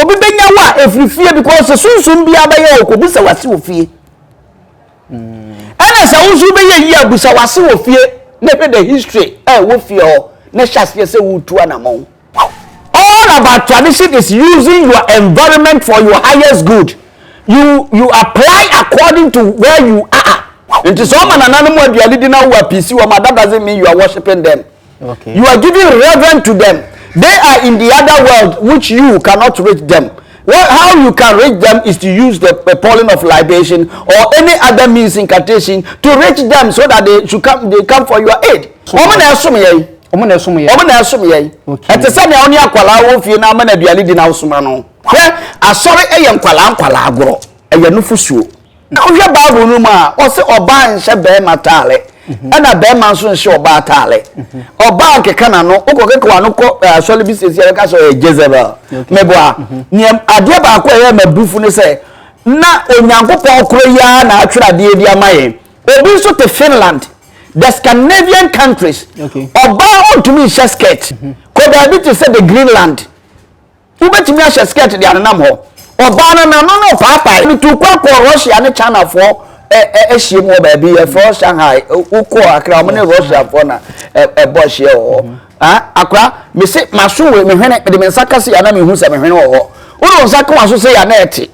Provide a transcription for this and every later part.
obi benya wa efrifie because sunsun bia ba ye okobisa wase ofie ana sa unsu be ye yi abusa wase ofie na be the history wo fie ho na hyase se wutu anamon. All about tradition is using your environment for your highest good. You apply according to where you are. It is all man animal aduali di na wa PC wa that doesn't mean you are worshiping them. Okay. You are giving reverence to them. They are in the other world which you cannot reach them. How you can reach them is to use the pouring of libation or any other means incantation to reach them so that they come for your aid. Omana asum ye. Ete se na oni akwala wo fie na amana duale di na usuma no. Asori eye nkwala agoro. Eye nufusuo. Na ohwe Bible no ma o se oba nche be matale. Ana be man so nche oba atale. Oba nkeka na no okokeka wa no ko asori bi sesi e ka so Jezebel. Meboa. Ni ade ba ko eye mabufu ne se na onyankopon kro ya na atwera de di amaye. Obi so te Finland. The Scandinavian countries, Oba to me skirt. Could I be to say the Greenland? Who bet me a skirt the Anamo? Oba no papa. Me to quack Russia and China for a shimo baby for Shanghai, Uko Accra, Russia for a bush here. Accra, me say Masu, me the Mensakasi and who's a Mehino. Who Sako say a net.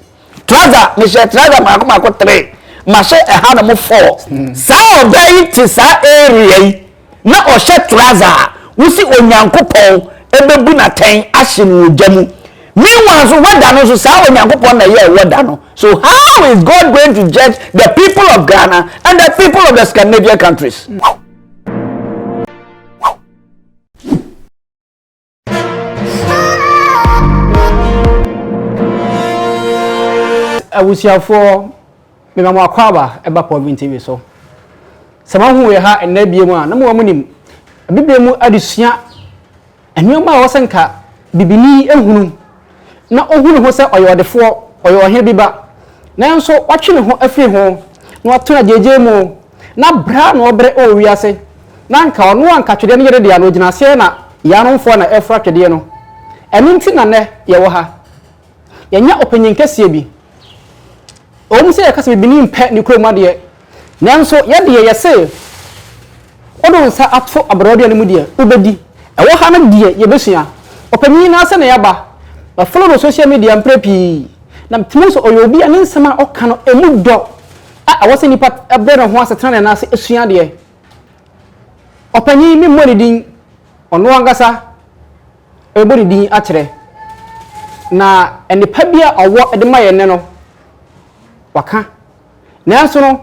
Traza, Michelle Traza, Marco 3. Mashe ehana 4 sa obey ti sa area na o she trouser wusi onyankopon ebebu na ten ahye no jamu meanwhile so wada no so sa onyankopon na ye wada no. So how is God going to judge the people of Ghana and the people of the Scandinavian countries? Awusiafo me mama akwaba eba PaulVin TV so sama hu we ha enabie mu a na mo amunim bibie mu adusua enwoma a wosenka bibini ehunu na ohunu ho se oyodefo oyohe biba na nso watwe ho afi ho na watona jeje mu na bra na obre o wiase na nka ono anka twede ne yere de ya no gina se na ya no mfo na efra twede no eninti na ne ye wo ha yenya opanyin kase bi o se yakase bibini mpe ni kro made nanso ye de ye se odon sa atfo abrode ne mu de ubedi ewo ha na de ye besua opanyin na se na yaba ba follow no social media mprepi na mtumuso oyobi ani nsema oka no emu do a wose nipa abere ho asetana na ase esua de opanyin mi mmori din ono angasa ebori din a kire na enipa bia owo edema ye ne no waka nanso no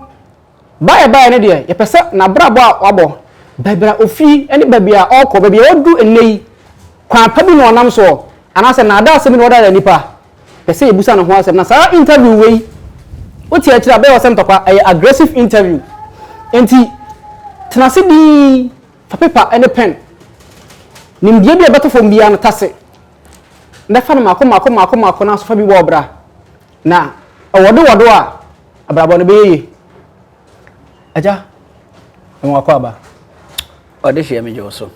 bye ne de ye pese na brabo a wabo babra ofi eni babia okọ babia odu enei kwa pabi no nam so anase na ada asemi no da nipa pese ebusa no ho asem na sa interview wei oti akira be wasem tokwa aggressive interview enti tenase di fa paper ene pen nimdie bia beto fom bia no tase ndafa no mako na so fa bi wo bra na wodo a abrabo no be aja mo akwaba ode hye me joso.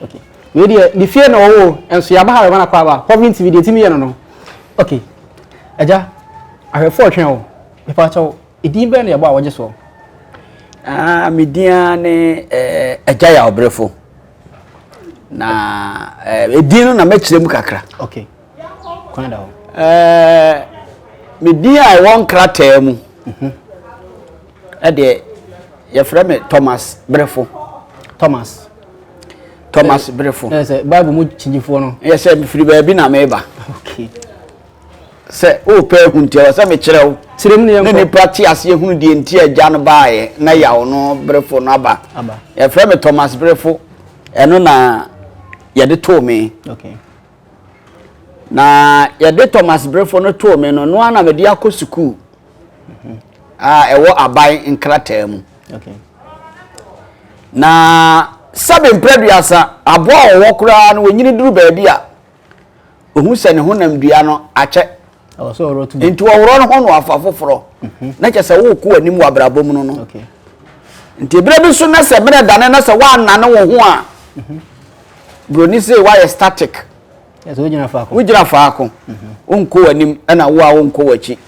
Okay, we dey the fear no wo enso ya ba ha na kwaba PaulVin TV dey timi ye no. Okay, aja ahwefo twen wo me pa chawo edin be na ye ba woje so media ne Agya Yaw Brefo na edin no na mekirem kakra. Okay, kwanda ho media I won krata mu ade ye frame Thomas Brefo. Thomas Brefo. Yes, Bible mu chingifo no. Yes, me free baby na meba. Okay. Se o pe huntia se me kire wo. Tirem ne ne practice ase hunu die nti agya no baaye na yawo no Brefo no aba. Ye frame Thomas Brefo. Eno na ye de to me. Okay. Na ye de Thomas Brefo no to me no ana me de akọ school. Ewo abai nkrata mu. Okay. Na sabe mpreduasa abo a wo kura na wonyini duru baabi a ohun se ne honam dua no ache so rotu nti wo woro no ho no afa foforo na che se wo ko anim wa brabo mu no. Okay. Nti bre bi so na se bre dane na se wa nane wo ho a broni se wa static yes wo gyina faako onko wanim na wo a wonko wachi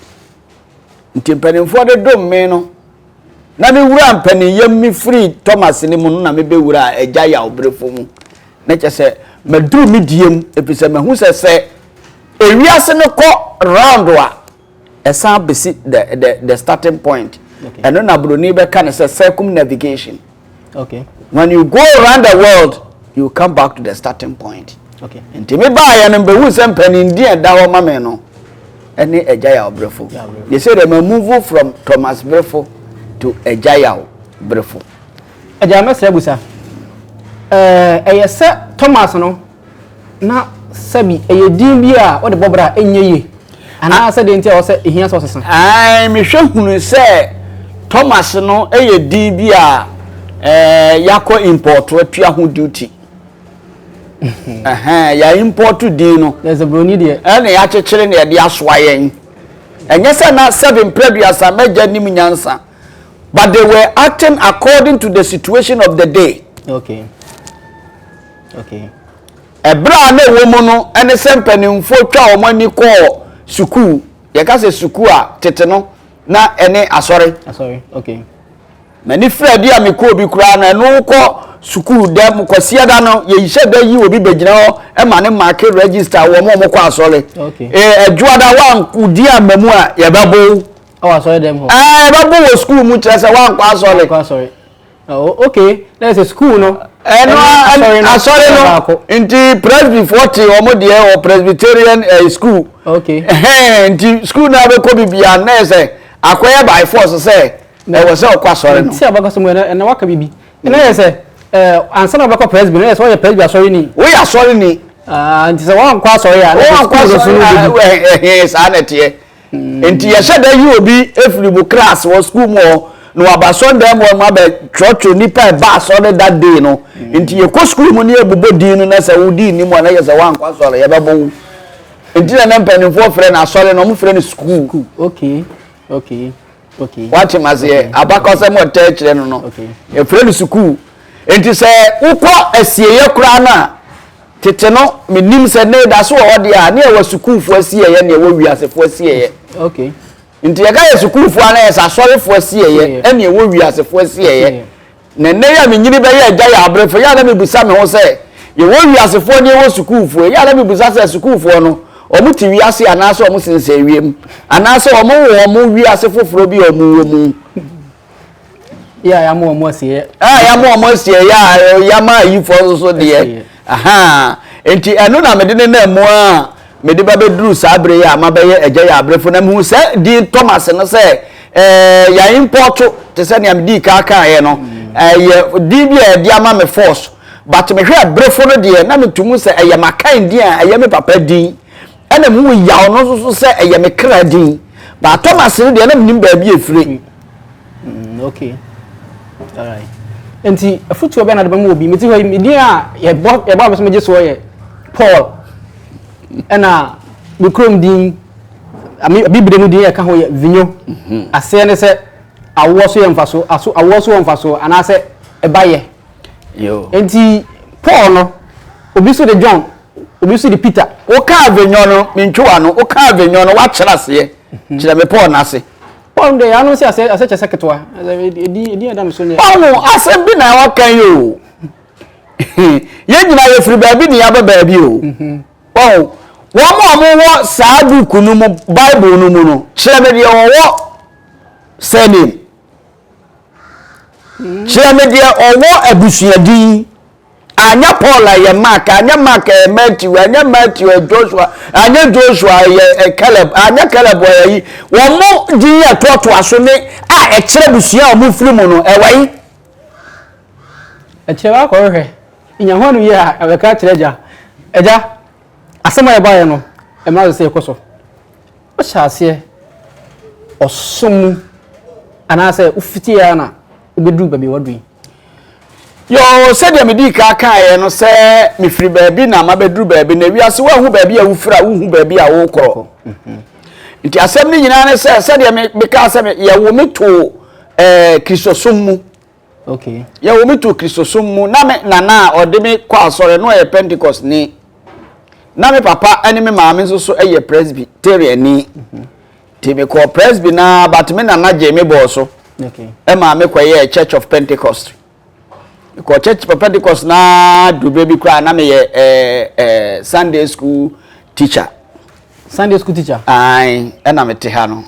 nti mpanimfo de dom me no na me wura mpaniyam mi free Thomas ni mu no na me be wura Agya Yaw Brefo mu na kyese maduru mi diem epise mahu se ewiase no ko round wa esa besi the starting point and no na broni be kan say circumnavigation. Okay. When you go around the world, you come back to the starting point. Okay. Nti me ba ya no be hu sem panin dia da wo mame no. Ene Agya Yaw Brefo. They say they move from Thomas Brefo to Agya Yaw Brefo. Agya mesre busa. Eyese Thomas no na sabi eyedin bi a wo de bobra enye ana se de ntia wo se ehia so sesan. Ai me hwehunu se Thomas no eyedin bi a yako import watua ho duty. Ya import din no. There's a brony there. Na ya chekere na de asoa yen. Enye se na 7 previous amaja nim nyansa. But they were acting according to the situation of the day. Okay. Okay. Ebra na wo mu no ene se mpanimfo twa omani ko school. Ye ka se school a tete no na ene asore. Sorry. Okay. Mani Fred ya me ko obi kura na no ko school dem kwase da no ye hye da yi obi begina ho e ma ne mark register wo mo ko asole. Okay. Adwada wan kudi amamu a ye bebo. Oh, asole dem ho. Bebo wo school mu kire se wan ko asole. Ko asole. Oh, okay. There's a school no. Asole no. Inti Presby 40 omo de o Presbyterian school. Okay. Inti school na be ko bibia na se akoye by force say e wo se okwa no. Ti abaka so mo na waka bibi. Na ye se ansa na abaka Presby na ye so ye Presby asore ni. Wo ya asore ni. Nti se wan kwa asore ya. Wan kwa asore sa na tie. Inti ye hye da yi obi efribu class wo school mo no abason dem wo ma be church nipa ba asore that day no. Inti ye ko school mo ni ebubo din no na se wo din ni mo na ye se wan kwa asore ye bebo. Inti na mpanimfo friend asore no mo friend school. Okay. Okay. Okay. What him as here abaka se mo tell no no. Okay. E friend school. Enti se ukọ asieye kura na tete no menim se ne da so wo de a ne e wa school fo asieye ne e wa wiase fo asieye. Okay. Enti ye ga ye school fo na ye sa sorry fo asieye e ne e wa wiase fo asieye. Ne ne ya menyini be ye Agya Yaw Brefo ya na me busa me ho se ye wo wiase fo ne wo school fo ya na me busa se school fo no omu ti wiase anaso omu sense wiem anaso omu wiase foforo bi omu ya mo asie ya mo asie ya ma yi fo so de aha enti eno na me de na mu a me de ba beduru sabre ya ma be ye Agya Yaw Brefo na mu se di Thomas no se ya import te se na me di ka ye no ye di bia di ama me force but me hwe Brefo no de na me tumu se ye makan di a ye me papa di ena mu yaw no so se eye me kra din ba Thomas no de na nim ba bi efire. Okay. All right. Enti afutu obi na de ba mu obi meti ho mi din a ye bo so meje so ye Paul ena be krom din ami bibire mu din ye ka ho ye vinyo ase ne se awo so ye mfaso aso awo so mfaso ana se e ba ye yo enti Paul no obi so de John obi so de Peter o ka avenyo no mentwa no o ka avenyo no wa kyera se kyera me Paul na se Paul de anu se ase kyesa ketwa edi adam so ne Paul asem bi na wa kan yo ye nyina ye firi ba bi ni aba ba bi o oh wo wo saa book no mo Bible no mu no kyera me de wo surname kyera me de wo abusuadin anya Paul ya Mark anya Mark Matthew anya Matthew Joshua anya Joshua ya Caleb anya Caleb yi wo mo din ya toto aso ne a e kire busia o mo firi mu no e wai e kire wa ko hwe inya ho no ye a e ka kire eja asema e ba ye no e ma se ekoso o sha ase osum ana se ufiti ya na obedu ba mi wadu yo said ya medi ka ye no se me firi baabi na ma beduru baabi na wiase wa hu baabi a wufira wo hu baabi a wo kro nti asem ni nyina ne se said ya me ka se ya wo meto kristosum mu okay ya wo meto kristosum mu na me nana ode me kwa asore no ye Pentecost ni na me papa ene me maame nso so eye presbyterian ni ti me ko presby na but me na je me bo so okay e maame ko ye Church of Pentecost ko Church of Pentecost na do baby kra na me ye Sunday school teacher ai na me te ha no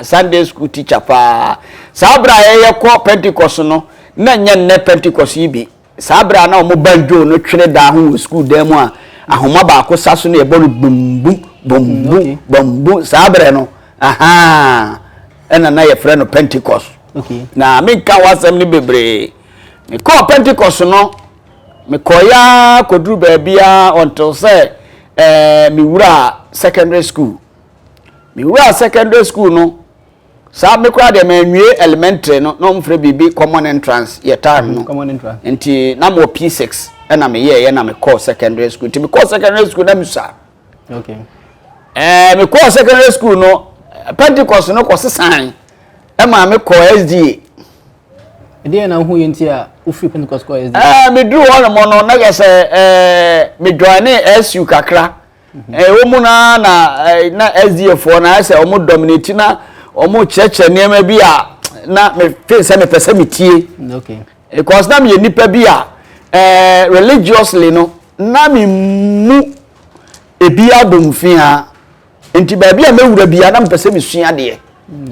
Sunday school teacher pa sabra ye ko Pentecost no na nye Pentecost yi sabra na omo banjo no twere da ho school dem a ahoma ba ko saso na e bolu bum bum sabra no na ye frɛ no Pentecost okay na me ka wasam ni bebre me ko Pentecost no me koya koduru ba bia until say me wura secondary school no sa me kura de manwie elementary no no mfre bibi common entrance ye time no common entrance enti na mo P6 na me ye na me call secondary school ti me call secondary school na me sa okay me call secondary school no Pentecost no ko sesan ma me call SDA ede na hu yenti a u free Pentecost call SDA me do one mo no na get me join SU kakra wo mu na SDA for na say o mo dominate na omo cheche niema bi a na me face me pese me tie okay because na me nipa bi a religiously no na me mu ebia bomfi ha enti ba bi a mewura bia na me pese me sua de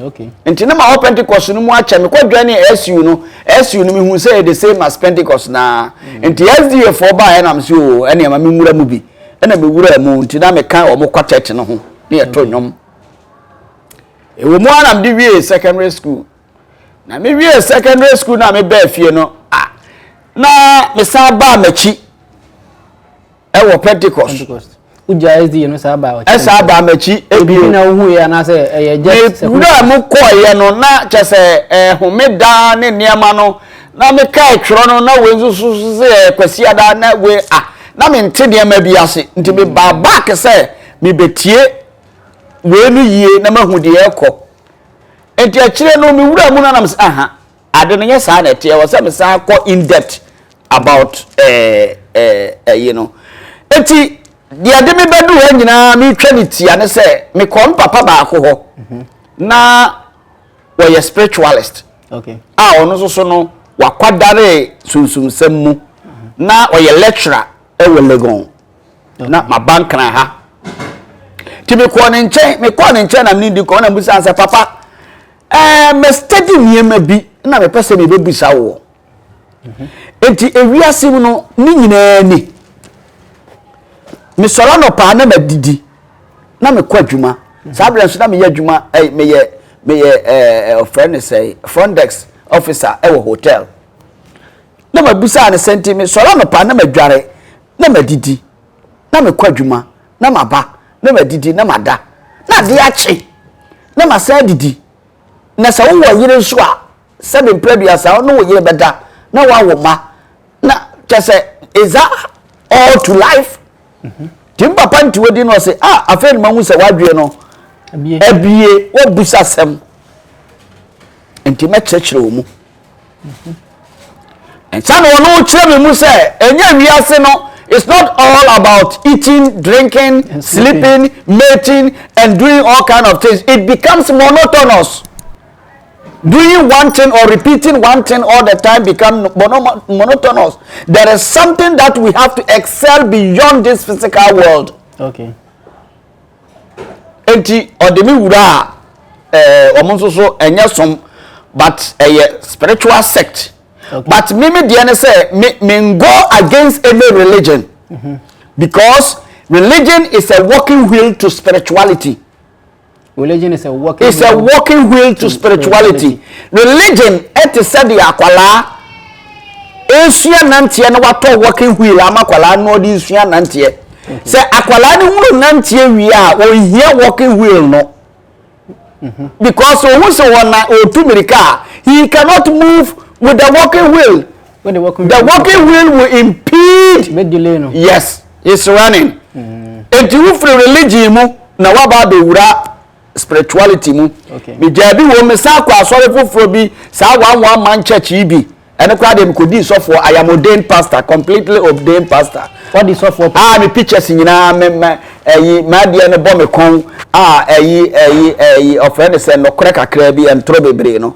okay enti na ma Pentecost no mu acha me kwadwane SU no me hu say the same as Pentecost na enti SDA for ba na me so ene ma me mura mu bi ena me wura mu enti na me kan omo kwa church no ho ne ye to nyom ewo mu anam di wie secondary school na me wie secondary school na me ba fie no na me sa ba machi ewo Pentecost uja SD no sa ba wachi sa ba machi ebi na hu ya na se just na mu ko ye no na chese homeda ne niama no na me kai tworo no na wenzu su se kwasi ada na we na me nte niama bi ase nti me ba back se me betie we nu yie na mahu de ekọ enti akire no mi wura mu na nam ade no yesa na tie wo se me sa ko in depth about you know enti de ade me bedu ha nyina mi twa ni tia ne se me ko papa ba ko ho na wo ye spiritualist okay ono so no wakwadare sunsum sammu na wo ye lecturer e wo legon na mabankran ha ti me ko ne nche na me ndi ko na busa ansa papa me study niema bi na me pese me bebusa wo enti ewiase mu no ni nyina ni me soro no pa na madidi na me kwa dwuma sabra nso na me ya dwuma me ye friend say front desk officer e wo hotel na mabusa ne senti me soro no pa na madware na madidi na me kwa dwuma na maba na madidi na mada na de ache na masa didi na sa wo yire nso a se be mpredua sa no wo yire beda na wa wo ma na chese is that all to life tim papa nti wodi no se afeni ma hu se wadwe no abie wo busa sem enti ma chechire wo mu ensa no no chire me mu se enya wiase no. It's not all about eating, drinking, and sleeping, mating, and doing all kind of things. It becomes monotonous. Doing one thing or repeating one thing all the time becomes monotonous. There is something that we have to excel beyond this physical world. Okay. Enti odemi wura omonso so enya som but a spiritual sect. Okay. But me dey say me go against any religion because religion is a walking wheel to spirituality. Religion is a walking wheel to spirituality. Religion et said the akwala esua nantie na wato walking wheel amakwala no di esua nantie. Say akwala ni hunu nantie wi a o hia walking wheel no. Because who so one o tumirika he cannot move with the walking wheel. When the walking wheel will impede. Yes, it's running. And you free religion mu na waba be wura spirituality mu. Okay. Me jabi wo me sa kwa sorry foforo bi sa one man church bi ene kwa dem ko di so for I am ordained pastor, completely ordained pastor. What is so for? Me pictures nyina me ma de ne bo me kon of friend say no kore kakra bi entro bebre no.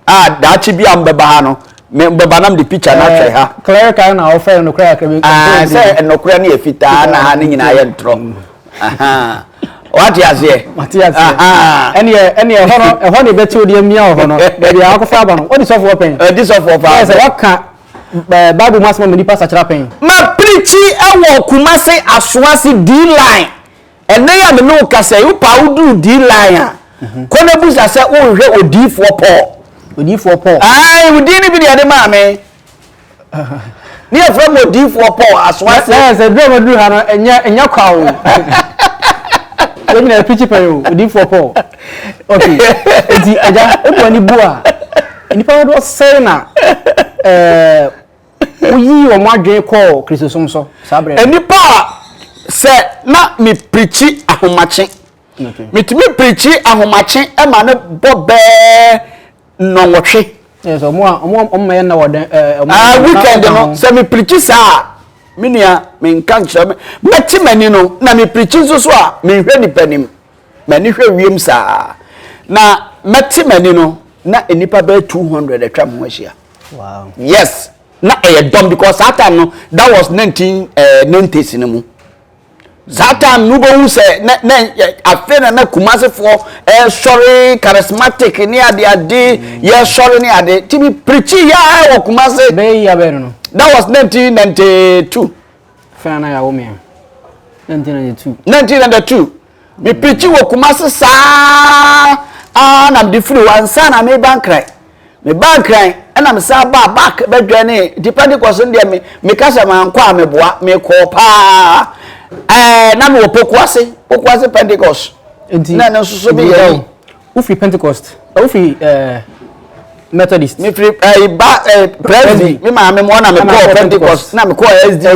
Da chi bi am beba ha no. Me beba nam the picture na try ha. Clear kan na offer no kore kakra bi. Say no kore na efita na ha ni nyina ye ntro. What you say? Matias. Any hono betu de mia hono. Baby akofa ba no. What is so for pen? This of for. Yes, what can Bible must me pass a trapping. Ma preachi ewo Kumasi Aswasi D-line. Ene ya me no ka say you pa udu D-line. Kone busa say o hwe odi for Paul. Odi for Paul. Udi ni bi de ma me. Ni e from odi for Paul Aswasi. Yes, e do do ha no enya kwa o. When you preach you, odi for Paul. Okay. Enti aja o do ni bua. Ni pa do say na uyi o madwen ko Kristosom so sabre enipa se na me preachi ahomache me preachi ahomache e ma ne bobe no wotwe yes o me na woden weekend no se me preachi sa me nua me nkan kire me ti mani no na me preachi so a me hwe ni panim mani hwe wiem sa na me ti mani no na enipa be 200 atwa mo ahia. Wow. Yes. Na dumb because that time no, that was 1990s in mu. That time no bo say na afena na Kumasi for sorry charismatic ni ade yes sorry ni ade ti be preaching ya o Kumasi be ya be no. That was 1992. Fena na ya wo me 1992 me preaching wo Kumasi sa na the free one sana me bankrai and I'm sa back bedwane depending question there me kasa man kwa me boa me ko pa na me opokwase Pentecost na no so be here ufi Pentecost ufi Methodist me free Presby me ma me mo na me ko Pentecost na me ko SDA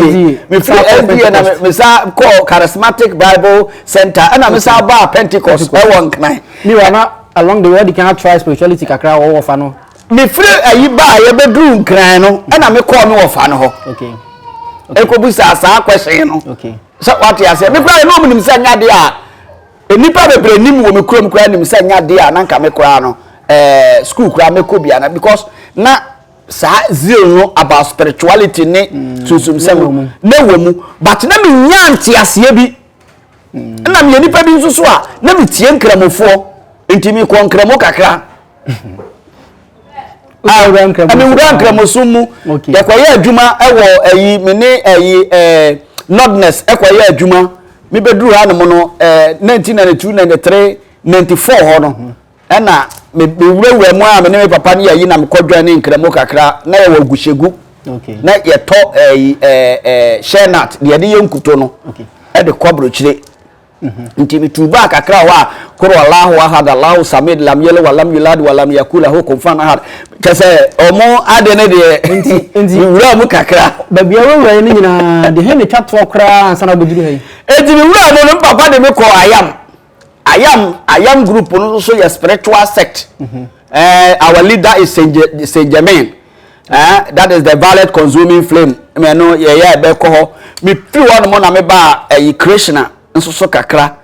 me free SDA na me sa ko charismatic Bible center and I'm sa ba Pentecost e won kan ni wana along the way you cannot try spirituality kakra wo fa no me free ba ye bedru nkran no na me call me wo fa no ho okay e ko busa sa question no okay so what you say me kra no munim sa nya de a enipa bebre nim wo me krom kra nim sa nya de a na nka me kra no school kra me ko bia na because na sa zero no about spirituality ne susum sem na wo mu but na me nya antiase bi na me enipa bi nsusu a na me tie nkramofo ntimi ko nkramo kakra nkramosumu yakoye adwuma ewo ayi mene ayi nordness ekoye adwuma me beduru ha no no 1992 93 94 ho no na me wura mu a me papa ne yayi na me kodwa ne nkramo kakra na ye wagushegu na ye to shenat de ye nkuto no e de kobro chire nti mituba kakra wa koro Allahu ahad Allahu samid lam yalid wa lam yulad wa lam yakul lahu kufuwan ahad kase omo ade ne de nti wura mu kakra ba bia wura ni nyina de he ne twatwo kra ansana boduru he enti wura mo no papa de me ko ayam group no so your spiritual sect our leader is Saint Germain that is the violet consuming flame me no ye be ko ho me fi won mo na me ba Krishna nso so kakra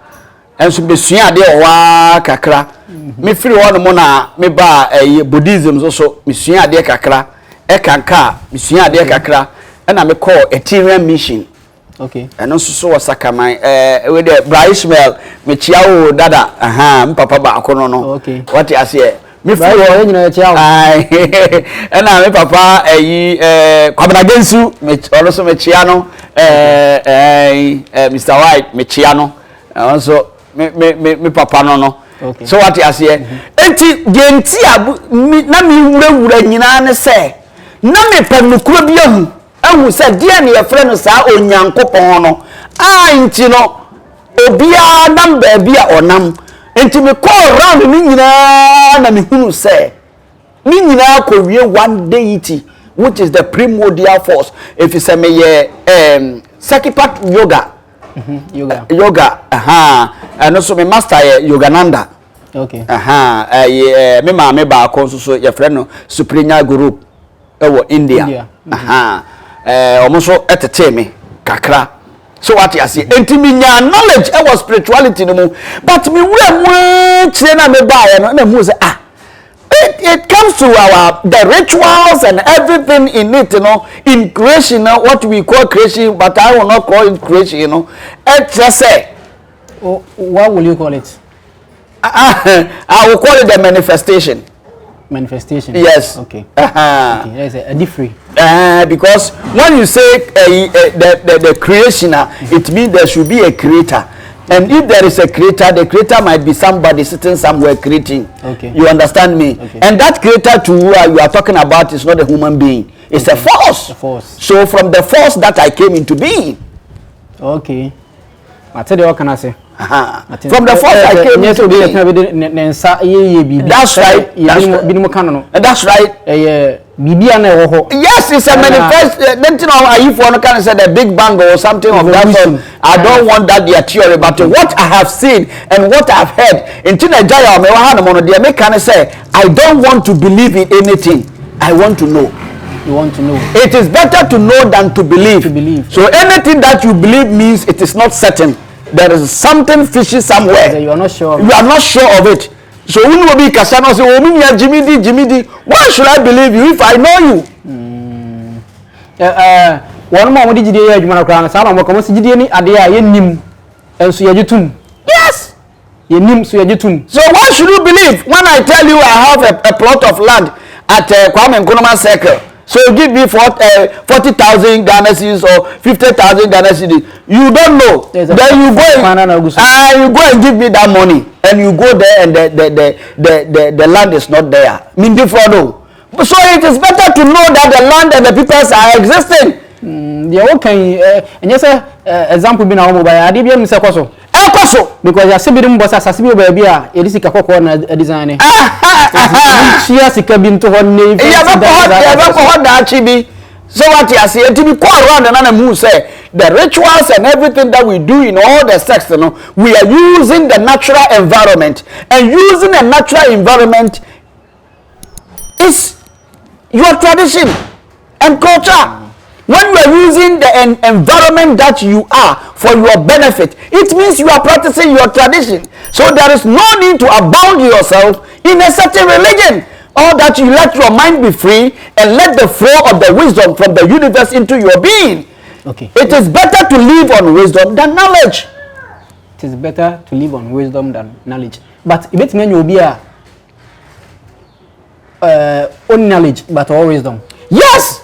enso besua ade owa kakra me free one mo na me ba Buddhism so mesua ade kakra e kanka mesua ade kakra na me call Ethereum mission okay enso so wasakaman we the Braishmel me chiawo dada me papa ba akono no okay what you say me free one nyina chiawo na me papa kwabena gensu me also me chia no Mr. White me chia no also me papa no okay. So what you say enti genti na mi wura nyina ne se na me panukuro bi ahu se dia ne ye frɛ no saa onyankopɔn no enti no obia nam ba bia onam enti me call round ni nyina na me hunu se ni nyina ko wie one deity which is the primordial force if you say me Sakipat yoga yoga and also me master Yogananda okay me ma me ba ko so your friend no Supreme group India. Almost at me, kakra. So what you see, intiminya knowledge, was spirituality no more. But me it comes to the rituals and everything in it, in creation, what we call creation, but I will not call it creation, It's just say. What will you call it? I will call it the manifestation. Manifestation. Yes. Okay. Okay. There's a difference. Because when you say the creationer, it means there should be a creator. And if there is a creator, the creator might be somebody sitting somewhere creating. Okay. You understand me? Okay. And that creator to who you are talking about is not a human being. It's a force. A force. So from the force that I came into being. Okay. I tell you what can I say? From the first I came into being. That's right. That's right. Yes, it's a manifest. Then you know, if one can say the Big Bang or something of that sort. I don't want that their theory, but what I have seen and what I've heard. In Agya Yaw Brefo, can say I don't want to believe in anything. I want to know. You want to know. It is better to know than to believe. So anything that you believe means it is not certain. There is something fishy somewhere. You are not sure. You are not sure of it. So when you be Kasano say, "Oh, me Jimmy, why should I believe you if I know you?" One more did you hear Jumana Crown? Some of them did any idea in Nim and Suyajutum. Yes. You Nim Suyajutum. So why should you believe when I tell you I have a plot of land at Kwame Nkrumah Circle? So you give me 40,000 Ghana cedis or 50,000 Ghana cedis. You don't know. Then you go and give me that money, and you go there and the land is not there. So it is better to know that the land and the people are existing. Yeah, okay. And yes, example being our mobile. I did be Mr. Koso. Because you are seeing boss as a civil baby. It is a couple of design. She has a cabin to her name. So what you are saying to be quite around another move say the rituals and everything that we do in all the sects, we are using the natural environment, and using a natural environment is your tradition and culture. When you are using the environment that you are for your benefit, it means you are practicing your tradition. So there is no need to abound yourself in a certain religion, or that you let your mind be free and let the flow of the wisdom from the universe into your being. Okay. It is better to live on wisdom than knowledge. It is better to live on wisdom than knowledge. But if it means you will be own knowledge but all wisdom. Yes.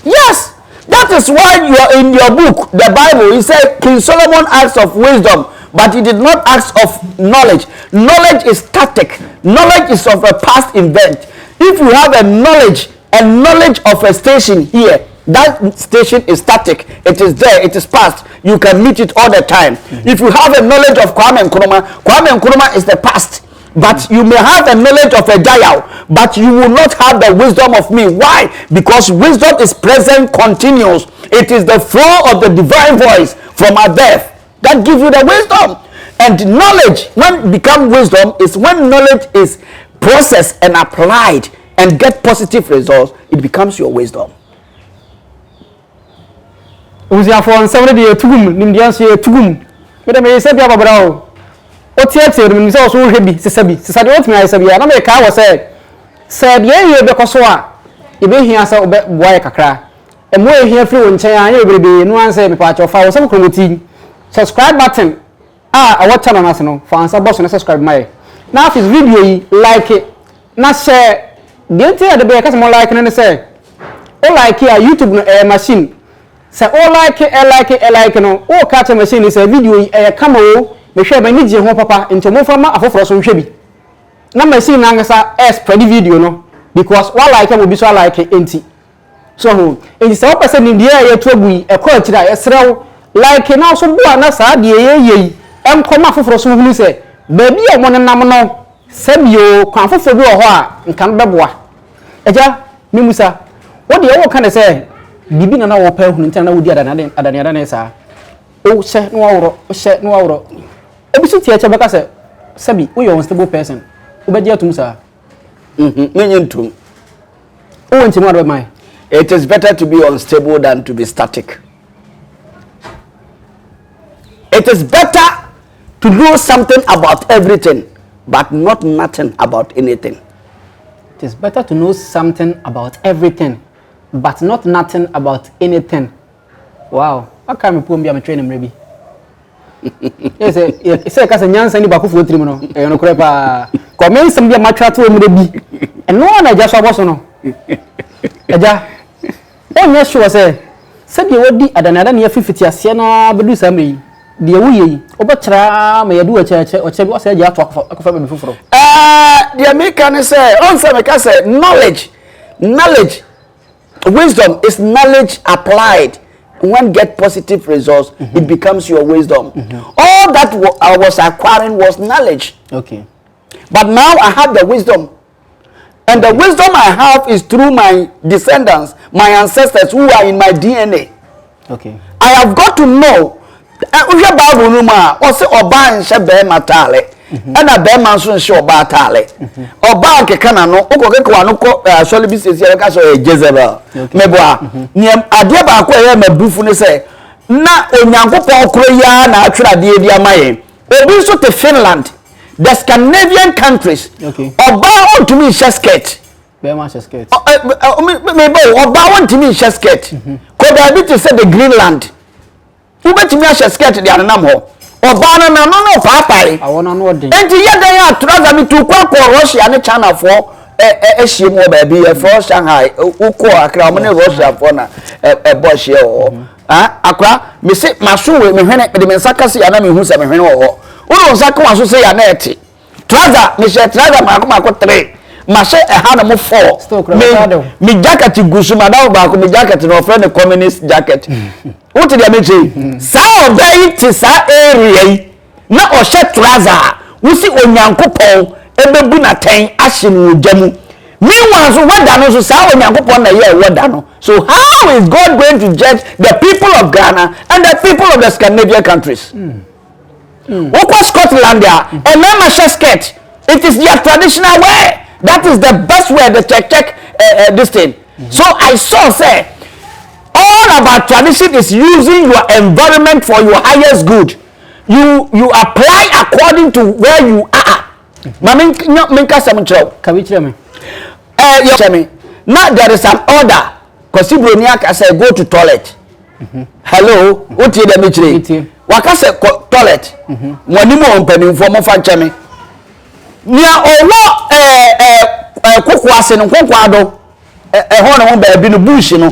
Yes. That is why you are in your book, the Bible. He said King Solomon asked of wisdom, but he did not ask of knowledge. Knowledge is static. Knowledge is of a past event. If you have a knowledge of a station here, that station is static. It is there. It is past. You can meet it all the time. If you have a knowledge of Kwame Nkrumah is the past. But you may have a knowledge of Agya Yaw, but you will not have the wisdom of me. Why? Because wisdom is present, continuous. It is the flow of the divine voice from above that gives you the wisdom. And knowledge, when it becomes wisdom, is when knowledge is processed and applied and get positive results, it becomes your wisdom. For somebody tugum, Nimdiansi tugum. But I say, Bravo. What yet said when so heavy, Sabi, what me I said, I make a was said, yeah, because you be here so boy cacra. And more here fluent, I will be no answer part of our some committee. Subscribe button. I watch channel national for answer boss and subscribe my. Now if this video like it, not share. Don't tell the baker more like and say, oh, like here, YouTube machine. Say, oh, like it, no, oh, catch a machine is a video, a camera. Me share by need your papa into more from afofro so hwe bi na machine na ngasa spread video no because what like will be so like enti so enti say person in there ya to agui e ko akira ya srew like na so bua na sa de ye enkoma afofro so hunu say baby o monenam no sabio kwa afofro bi ho a nkan beboa eja me musa what dey wo kan say bibi na wo pa hunu ntan na wo di adane sa o se no awro Obisu tia chaba kase sabi we are unstable person obedia tum sa menyentum o wonti mo adwe mai It is better to be unstable than to be static. It is better to know something about everything, but not nothing about anything. It is better to know something about everything, but not nothing about anything. Wow. How can we put me on training maybe? Yes, because nyansa ni baku fo trim no. E no kure pa. Comment some be matcha to me bi. And no one just was no. Eja. On yes sure say. Said you wodi adanada na 50 ase na bedu samri. De wuye. Obatra me yadu acheche ochebi ose eja to akofa be fufuro. The American say, on say me say knowledge, wisdom is knowledge applied. When get positive results, it becomes your wisdom. All that I was acquiring was knowledge. Okay. But now I have the wisdom. And the wisdom I have is through my descendants, my ancestors who are in my DNA. Okay. I have got to know. And a bear so show batale. Or bank a canano, Oko solid business, a Jezebel. Meboa. Niam Adiaba, me buffune say. Na Onyanko Koya, natural dear Maye. Obiso to Finland, the Scandinavian countries. Okay. Or bow to me Shesket. Bear Shesket. Maybe or bow to me Shesket. Could I be to say the Greenland? Who bet me a Shesket the Anamo? Obana na no papai. I wanna know the. Enti yeda ya trouser mi to kwa Russia ne China for ehiem o ba bi for Shanghai uko akra mo ne Russia for na bosh here o. Akra me se maso we me hwene de me nsaka se ya na me hu se me hwene wo. Wo nsaka waso se ya na eti. Trouser me she trouser mako 3. Ma she ha na mo 4. Me jacket gusu madawo ba ko me jacket no friend communist jacket. What did I mention? Sa obey ti sa area na o she trouser wo si onyankopon ebebu na ten ahye no jamu meanwhile so wada no so sa onyankopon na ye wada no. So how is God going to judge the people of Ghana and the people of the Scandinavian countries? What Scotland there and then my skirt, it is their traditional way. That is the best way the check this thing. So I saw say all about tradition is using your environment for your highest good. You apply according to where you are. Mami minka samchro. Kabichire me. Now there is an order. Because Ibroniak say go to toilet. Hello, what you dem chire? Waka say toilet. Wani mo ompani for mo fa cheme. Nia owo kokoase no kokoado ho na mo ba bi no bush no.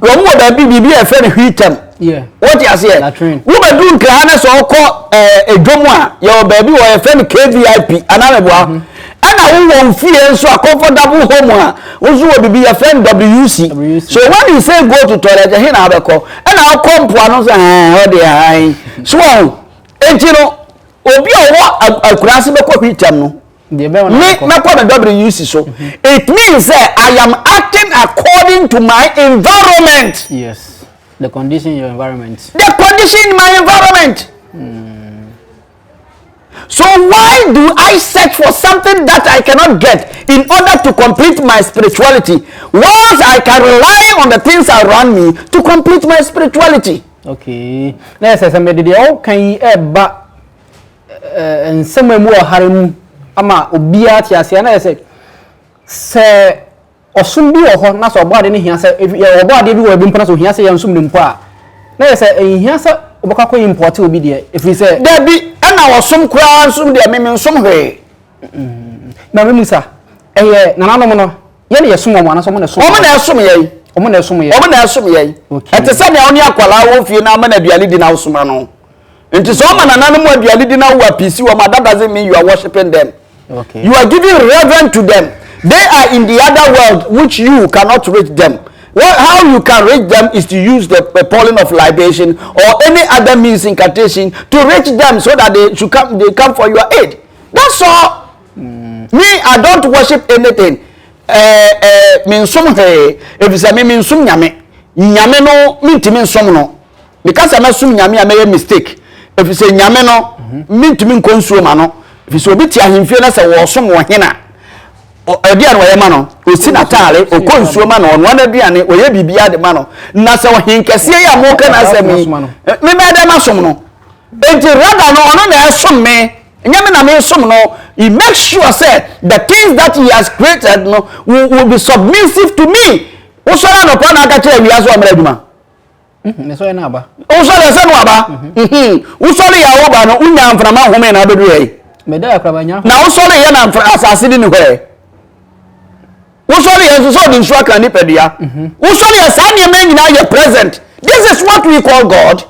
Wo mo ba bi bibi e fe ne hwitam. Yeah. What you say? Wo ba du nkra na so ko edwomu a ye ba bi wo e fe ne KVIP anameboa. Ana wo won fie nso a comfortable home a wo so wo bibi ye fe WC. So when you say go to toilet he na abeko. Ana wo kompo ano so ho de hai. So enti no obi owo akurase be ko hwitam no. Me WC so it means that I am acting according to my environment. Yes, the condition in your environment. The condition in my environment. So why do I search for something that I cannot get in order to complete my spirituality? Once I can rely on the things around me to complete my spirituality. Okay. Let's say somebody can eba and somewhere more harem. Ama obia ti ase na say se osum bi wo na so obo ne hia se obo ade bi wo bi mpana so hia se ya nsum ne mpo a na say hia se obaka ko import obi de if we say da bi ana osum kura nsum de me nsum hwe na me musa nananom no ye ne yesum mo na so mo na so mo na esum ye omo na esum ye omo na esum ye ete se na oni akwala wo fie na ama na duale di na osuma no nti so ma nananom aduale di na wo apisi wo ma that doesn't mean you are worshiping them. Okay. You are giving reverence to them. They are in the other world which you cannot reach them. How you can reach them is to use the pouring of libation or any other means incantation to reach them so that they come for your aid. That's all. Me, I don't worship anything. If you say me minsum nyame, nyame no mintimi nsom no. Because I'm assuming nyame I made a mistake. If you say nyame no mintimi nkonsuo ma no. If you so bit ya himfie na say wo som wo hena Edian wa yema no osi natale okonsuo ma no ono aduane oye bibia de ma no na se ohinkese ya mo ka na se mi me de masom no enti rather no ono na esom me nyame na me som no he makes sure say the things that he has created no will be submissive to me wo so na no pa na aka kire wi aso amra aduma ne so na aba wo so le se no aba wo so le ya wo ba no unya mframa home na abedu yi me da akrabanya na wo so le ya na asase di ni hwe Usoli is so the sure can nipedia. Usoli is any present. This is what we call God.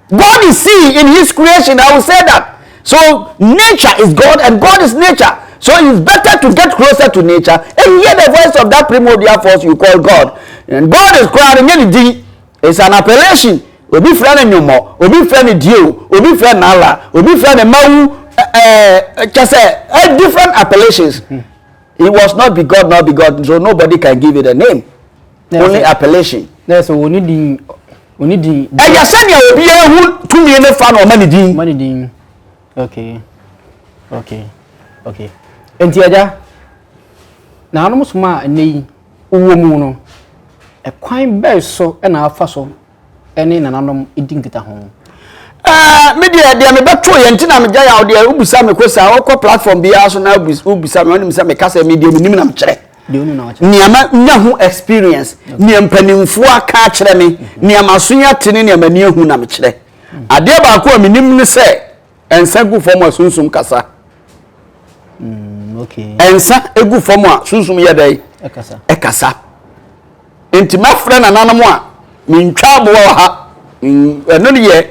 God is seeing in his creation. I will say that. So nature is God and God is nature. So it's better to get closer to nature and hear the voice of that primordial force you call God. And God is crying anything. It's an appellation. Obi friend nyumo, obi friend dio, obi friend Allah, obi friend mau just different appellations. It was not begotten, so nobody can give it a name. Only appellation. Yes, so we need the. And you said you will be able to be in the fan or money ding. Okay. And Tiaja, now no more nay, uwomuno. A quite best so and our fossil, and in an anom eating at home. Media dia me beto ye ntina me gya ya ode ubisa me kwesa okọ platform bia so na ubisa me onim se me kasa media me nim na me kire niama nya hu experience niam panimfo aka kire me niama so nya tene niama ni hu na me kire ade ba ko me nim ne se ensa gu form asunsum kasa okay ensa egu form asunsum ye dai ekasa enti ma frɛ na nanamo a me ntwa bo ha eno ne ye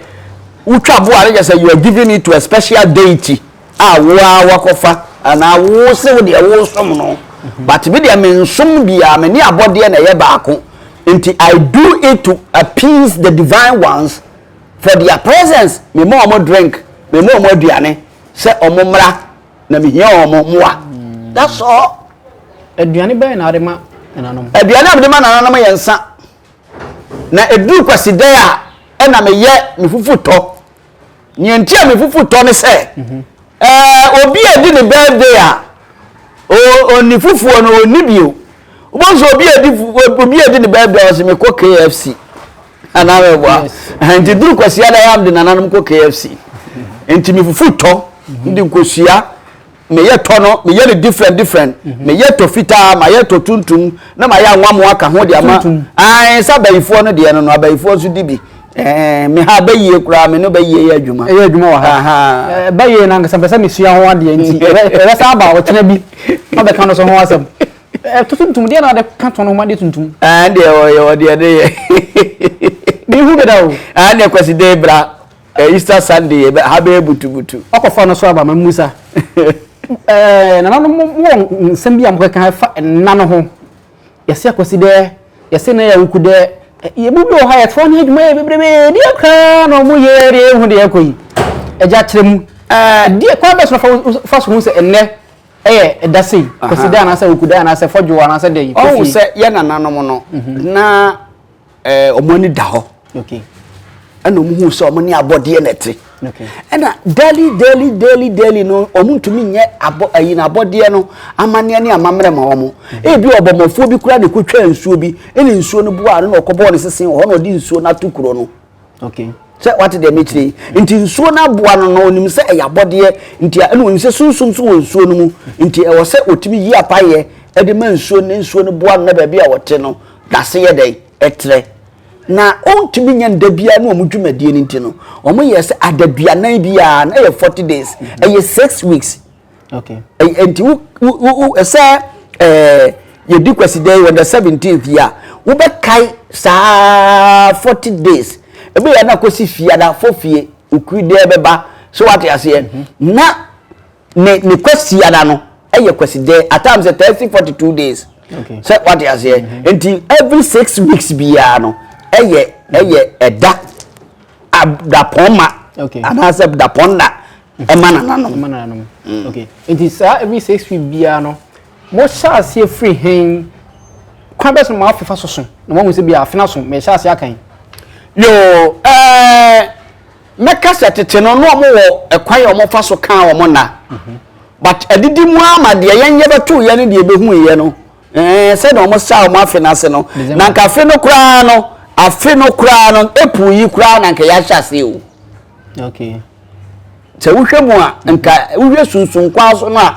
Uchabo are say you are giving it to a special deity. Wakofa and I will say with the awesome no. But with the men some be a many a body and a yabako. Until I do it to appease the divine ones for their presence. Me more drink, me more diane, say omomra, na me here omomoa. That's all. A diane by an adema and anom. A diane of the man and anama yansa. Na a do kwasidea. Na me ye me fufuto nyentia me fufuto ne se obi edi ne birthday a oni fufuo no oni bio ubonso obi edi ne birthday o se me ko KFC ana we bwa enti duru kwasia da yam de nananum ko KFC enti me fufuto ndi nkosua me ye to no me ye ne different me ye to fita ma ye to tuntum na ma ye anwamo aka ho de ama sabayifo no de no abayifo so dibi me ha baye kura me no baye ya adwuma wa ha baye na ngasa pesa mesua ho ade nti e sa ba o tena bi ma be kan so ho asem tuntum de na de kan to no ma de tuntum de o de bi hu be dawo de kwasi de bra Easter Sunday ha be butu okofa no so aba ma musa na no mo nsem bi am kan fa na no ho yesi kwasi de yesi na ya wuku de ye bubi o ha ye fo ne adwuma ye bebrebe de akra no mo ye re hu de yakoyi eja kyerem de kwa be so fa so hu se enne edase kosida na se okuda na se fodwo na se de o se ye nananom no na omoni da ho okay ana mu hu se omoni abode na ti okay ana daily no omuntumi nye ayi na abode no amane ne amamre ma omo ebi obomofo bi kura de kotwa nsuo bi ene nsuo no buwa no okobo ne sesen ho no di nsuo na tukuro no okay say what the metre nti nsuo na buwa no onim se eyabode nti ene onim se sunsum so nsuo no mu nti e wo se otimi yi apaye e de man nsuo no buwa na ba bi a wote no dase ye dai etre na ontimi nya ndabia na omudwumadie ni ntino omo yes adabia nan bia na 40 days 6 weeks okay enti esa ye di kwaside on the 17th year wo be kai sa 40 days ebe ya na kosi fia da fofie okude beba so what you say na ne kwasi ada no kwaside at times 42 days okay so what you say enti every 6 weeks bia no eda adapoma okay anase daponna emananom okay it is every 6 weeks bia no mo sha se free hen kwa beso ma afifa soso na mo se bia afina so me sha se akan yo meka setete no mo wo ekwan yo mo fa so kan wo mo na but edidi mu ama de yen yebeto ye ne de ebehu ye no se na omo sa omo afe na se no na nka afe no kra no epu yi kra na nka ya hyase o okay se wohwemu a nka wohwe sunsun kwa so no a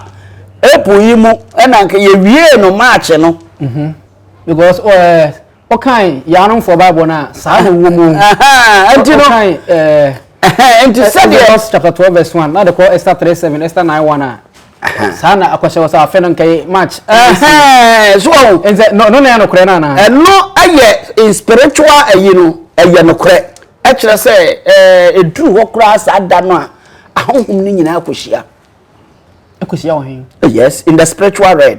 epu yi mu na nka ye wie no march no because okay ya no for bible na sa no wo mu anti no anti said chapter 12 verse 1 na de call Esther 3:7 Esther 9:1 sana akwashe wasa afe no nka march so no no kure na na no aye spiritual ayino aye no kure a kire say eduru ho kura sa da no a ahonhom ni nyina akohia wo hin yes in the spiritual realm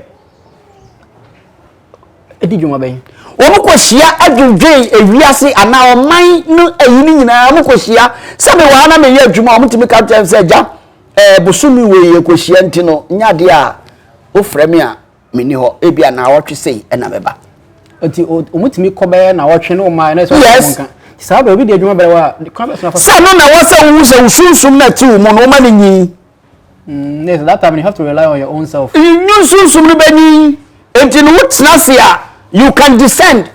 edi dwuma ben omo kohia adwudwen ewiase ana oman no ayini nyina omo kohia sabe wa na me ye adwuma omo timi ka tell say ja busumi we ye kohia ntino nyade a ofremi a meni ho ebia na wotwe sei na meba oti omo timi kobe na wotwe no ma na so nka sabe obi de adwuma bere wa sa no na wasa wu se usunsum na ti mo no ma ni nyi yes that time you have to rely on your own self you sunsum ni bani enti no wotna se a you can descend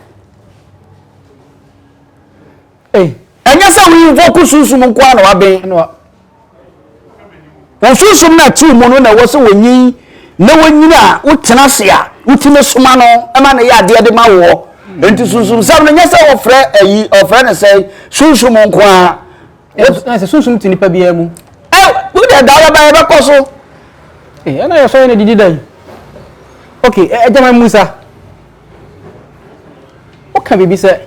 anya sa wi focus sunsum nko na wa ben usunsum na ti mo no na wasa wonyi na wonyina wotna se a wotime soma no ema na ya de ma wo enti sunsum sam na nya sa ofre na say sunsum nko a na se sunsum ti nipa bia mu we dey dawo ba be koso na yo so na didi dan okay ejama musa o ka bibi se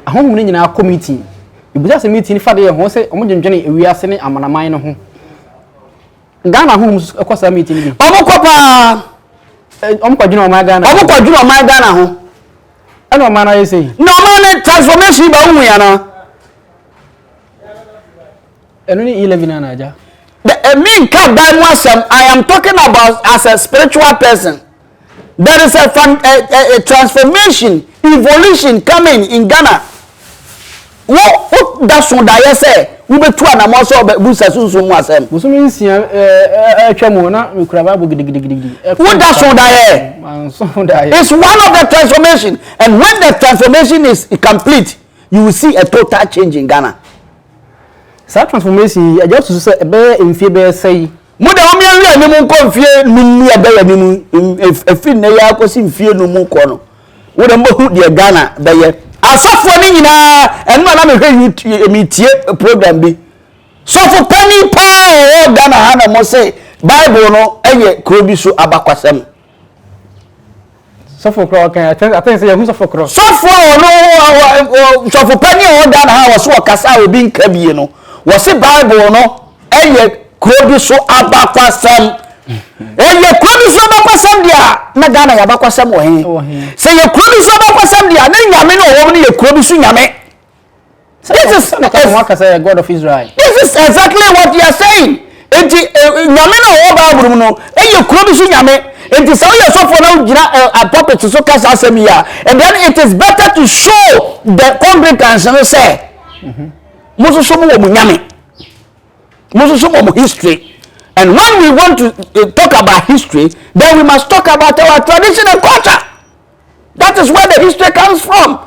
ahom ni nyina committee ibuja se meeting fa de ho se omo dwendwene ewiase ne amanaman no ho Ghana home ekosa meeting bi omo kopa omo kwadwuna o ma Ghana ho ana o ma na yesi no man transformation ba hu ya na eno ni 11 na aja me ka by myself I am talking about as a spiritual person. There is a transformation, evolution coming in Ghana. What that's what I say. We be two and I'm also busa sunsun wasem. Busumi nsia twamo na mikraba bu gidigidi. What that's what I It's one of the transformation, and when the transformation is complete, you will see a total change in Ghana. Sa transformation I just say be mfie be say mo de omi anwi ani mu nko mfie numu ya be ya nimu efi ne ya akosi mfie numu ko no wo de mo hu de Ghana be ye asafo ni nyina enu na me hwe mi tie program bi sofo pani pa o Ghana ha na mo say Bible no eye kro bi so abakwasem sofo kro kan I think say who sofo kro sofo no sofo pani o Ghana ha wo so kasa obi nka bie no wo se Bible no eye krobi so abakwasam eye krobi so abakwasam dia na Ghana ya abakwasam wo hen se ye krobi so abakwasam dia na nyame no wo ne ye krobi so nyame this is God of Israel. This is exactly what you are saying. Enti nyame no wo Bible no eye krobi so nyame enti so ye so for now gina a puppet so kasa asem ya and then it is better to show the congregants no say Moses so mo nyame Moses so mo history. And when we want to talk about history, then we must talk about our tradition and culture. That is where the history comes from.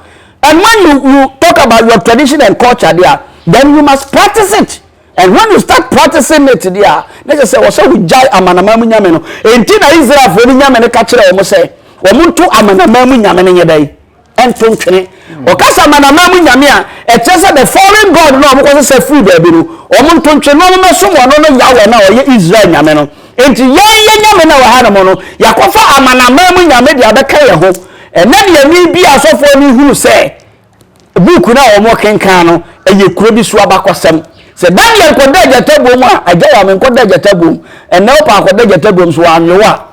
And when you talk about your tradition and culture there, then you must practice it. And when you start practicing it there, let's say, "What's we jai amanamamu nyame no?" Entina Israel for nyame ne ka kire omo say, "Omuntu amanamamu nyame ne yedai." Ento ntwene. Okasa amanamamu nyame a, it says the foreign god no omo say food there bi no. Omuntu ntwene no meso mo no Yahweh na oye Israel nyame no. Enti ye nyame na wa ha no no, yakofa amanamamu nyame de abeka ye ho. Ena de ni bi asofo ni huru say, book na omo kenkan no, eye kuro bi so abakwasem. Se Daniel koda jatabom a Agya Yaw koda jatabom and now pa koda jatabom so anyowa.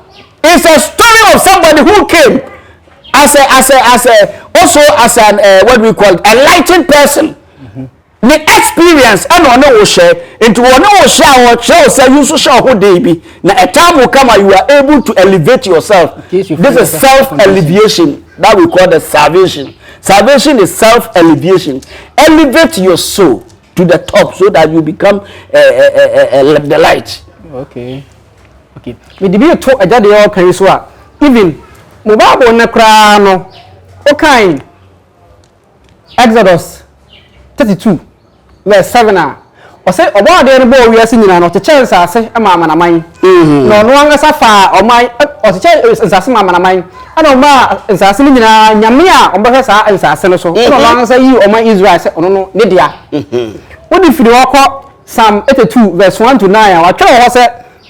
It's a story of somebody who came as an what we call enlightened person. The experience and ono wo share into ono wo share or share say you so share who dey be. Na a time will come and you are able to elevate yourself. This is self elevation that we call the salvation. Salvation is self elevation. Elevate your soul to the top so that you become the light. Okay. Okay. Me di bi to Agya de Yaw kan so a even mo Bible na kra no okay Exodus 32 verse 7 a o say obo ade no bo wi ase nyina no te chance ase ama amanaman no no anga safa o mai o te chance ase ama amanaman ana o ma ase ni nyina nyame a o be sa ase no so no anga say yi o ma Israel say ono no ne dia wodi firi wako Psalm 82 verse 1 to 9 a wa twa ho say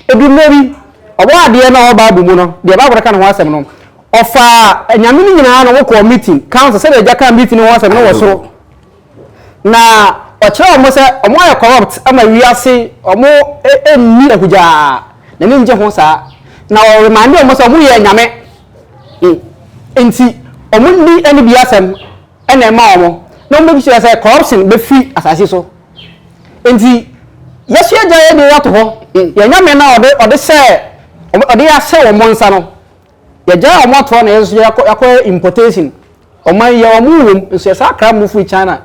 edu meri obo ade no o Bible mu no de Bible ka no ho asem no ofa nyame ni nyina no wo ko meeting council say de ka meeting no ho asem no wo soro na ochira omo se omo ya corrupt ama wiase omo enni akuja na ni nje ho sa na o remind omo se omo ye nyame enti omo ni eni biasem ena ma omo na omo bi se corruption be fi asase so enti yesu aja ye de yato ho ye nyame na ode se ode ya se omo nsa no ye ja omo to na yesu yakọ importation omo ye omo wom so sa kra mu fu China